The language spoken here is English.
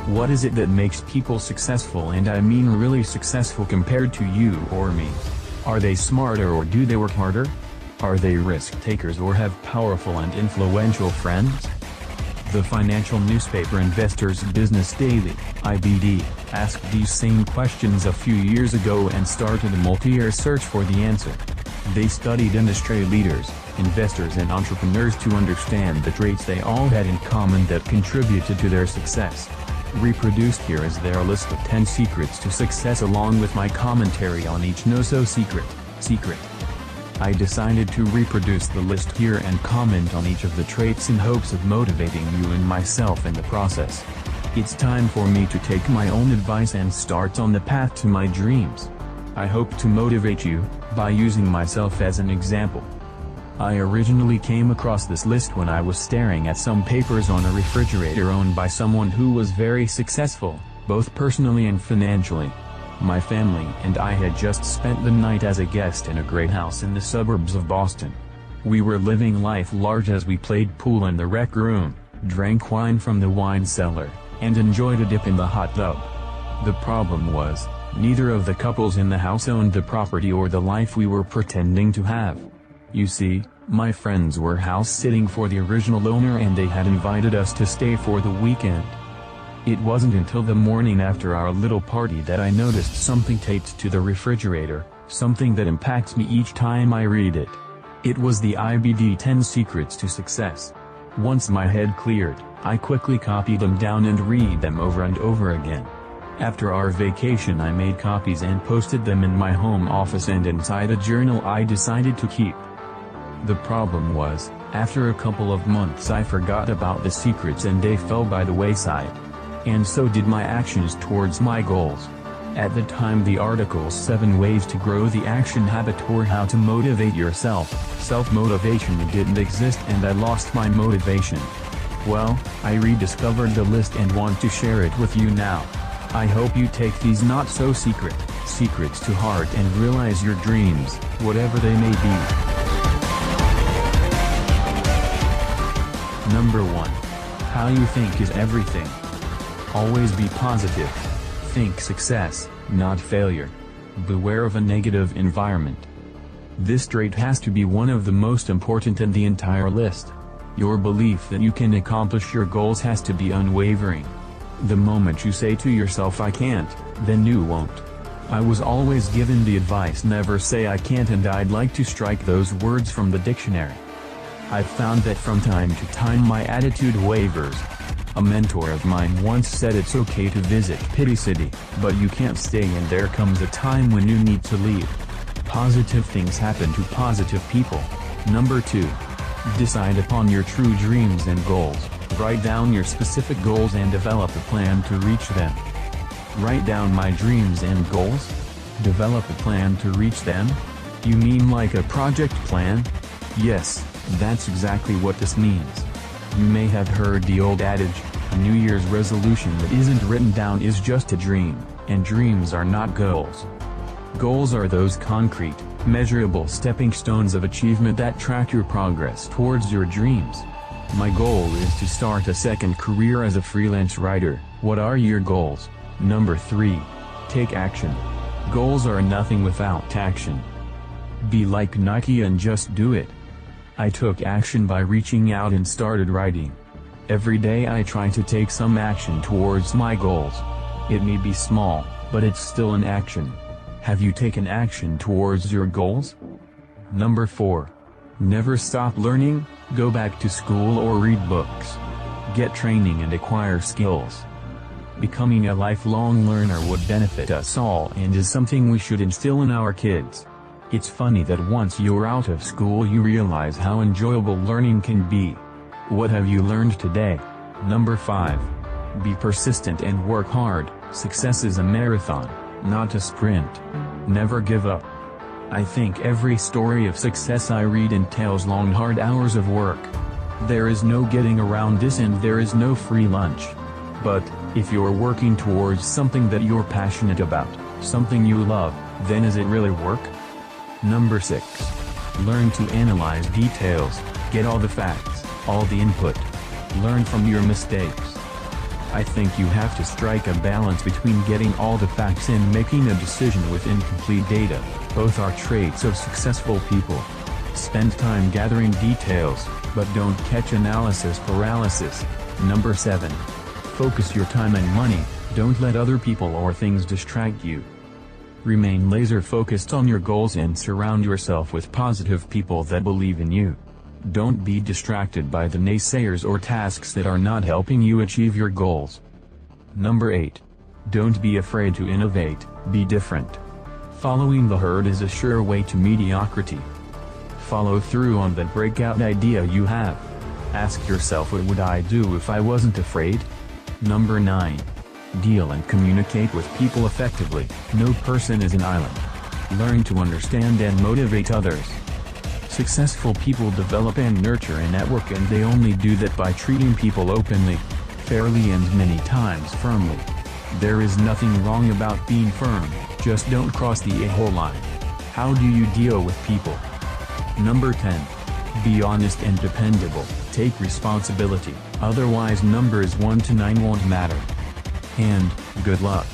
What is it that makes people successful, and I mean really successful, compared to you or me? Are they smarter, or do they work harder? Are they risk takers, or have powerful and influential friends? The financial newspaper Investors Business Daily, IBD, asked these same questions a few years ago and started a multi-year search for the answer. They studied industry leaders, investors and entrepreneurs to understand the traits they all had in common that contributed to their success. Reproduced here is their list of 10 secrets to success, along with my commentary on each no-so-secret. I decided to reproduce the list here and comment on each of the traits in hopes of motivating you and myself in the process. It's time for me to take my own advice and start on the path to my dreams. I hope to motivate you, by using myself as an example. I originally came across this list when I was staring at some papers on a refrigerator owned by someone who was very successful, both personally and financially. My family and I had just spent the night as a guest in a great house in the suburbs of Boston. We were living life large as we played pool in the rec room, drank wine from the wine cellar, and enjoyed a dip in the hot tub. The problem was, neither of the couples in the house owned the property or the life we were pretending to have. You see, my friends were house-sitting for the original owner, and they had invited us to stay for the weekend. It wasn't until the morning after our little party that I noticed something taped to the refrigerator, something that impacts me each time I read it. It was the IBD 10 Secrets to Success. Once my head cleared, I quickly copied them down and read them over and over again. After our vacation, I made copies and posted them in my home office and inside a journal I decided to keep. The problem was, after a couple of months I forgot about the secrets and they fell by the wayside. And so did my actions towards my goals. At the time, the article 7 Ways to Grow the Action Habit, or How to Motivate Yourself, Self-Motivation, didn't exist, and I lost my motivation. Well, I rediscovered the list and want to share it with you now. I hope you take these not-so-secret secrets to heart and realize your dreams, whatever they may be. Number 1. How you think is everything. Always be positive. Think success, not failure. Beware of a negative environment. This trait has to be one of the most important in the entire list. Your belief that you can accomplish your goals has to be unwavering. The moment you say to yourself "I can't," then you won't. I was always given the advice never say "I can't," and I'd like to strike those words from the dictionary. I've found that from time to time my attitude wavers. A mentor of mine once said it's okay to visit Pity City, but you can't stay, and there comes a time when you need to leave. Positive things happen to positive people. Number 2. Decide upon your true dreams and goals. Write down your specific goals and develop a plan to reach them. Write down my dreams and goals? Develop a plan to reach them? You mean like a project plan? Yes, that's exactly what this means. You may have heard the old adage, a New Year's resolution that isn't written down is just a dream, and dreams are not goals. Goals are those concrete, measurable stepping stones of achievement that track your progress towards your dreams. My goal is to start a second career as a freelance writer. What are your goals? Number 3. Take action. Goals are nothing without action. Be like Nike and just do it. I took action by reaching out and started writing. Every day I try to take some action towards my goals. It may be small, but it's still an action. Have you taken action towards your goals? Number 4. Never stop learning. Go back to school or read books. Get training and acquire skills. Becoming a lifelong learner would benefit us all and is something we should instill in our kids. It's funny that once you're out of school you realize how enjoyable learning can be. What have you learned today? Number 5. Be persistent and work hard. Success is a marathon, not a sprint. Never give up. I think every story of success I read entails long hard hours of work. There is no getting around this, and there is no free lunch. But, if you're working towards something that you're passionate about, something you love, then is it really work? Number 6. Learn to analyze details. Get all the facts, all the input. Learn from your mistakes. I think you have to strike a balance between getting all the facts and making a decision with incomplete data. Both are traits of successful people. Spend time gathering details, but don't catch analysis paralysis. Number 7. Focus your time and money, don't let other people or things distract you. Remain laser-focused on your goals and surround yourself with positive people that believe in you. Don't be distracted by the naysayers or tasks that are not helping you achieve your goals. Number 8. Don't be afraid to innovate, be different. Following the herd is a sure way to mediocrity. Follow through on that breakout idea you have. Ask yourself, what would I do if I wasn't afraid? Number 9. Deal and communicate with people effectively. No person is an island. Learn to understand and motivate others. Successful people develop and nurture a network, and they only do that by treating people openly, fairly, and many times firmly. There is nothing wrong about being firm, just don't cross the a-hole line. How do you deal with people? Number 10. Be honest and dependable, take responsibility, otherwise numbers 1 to 9 won't matter. And, good luck.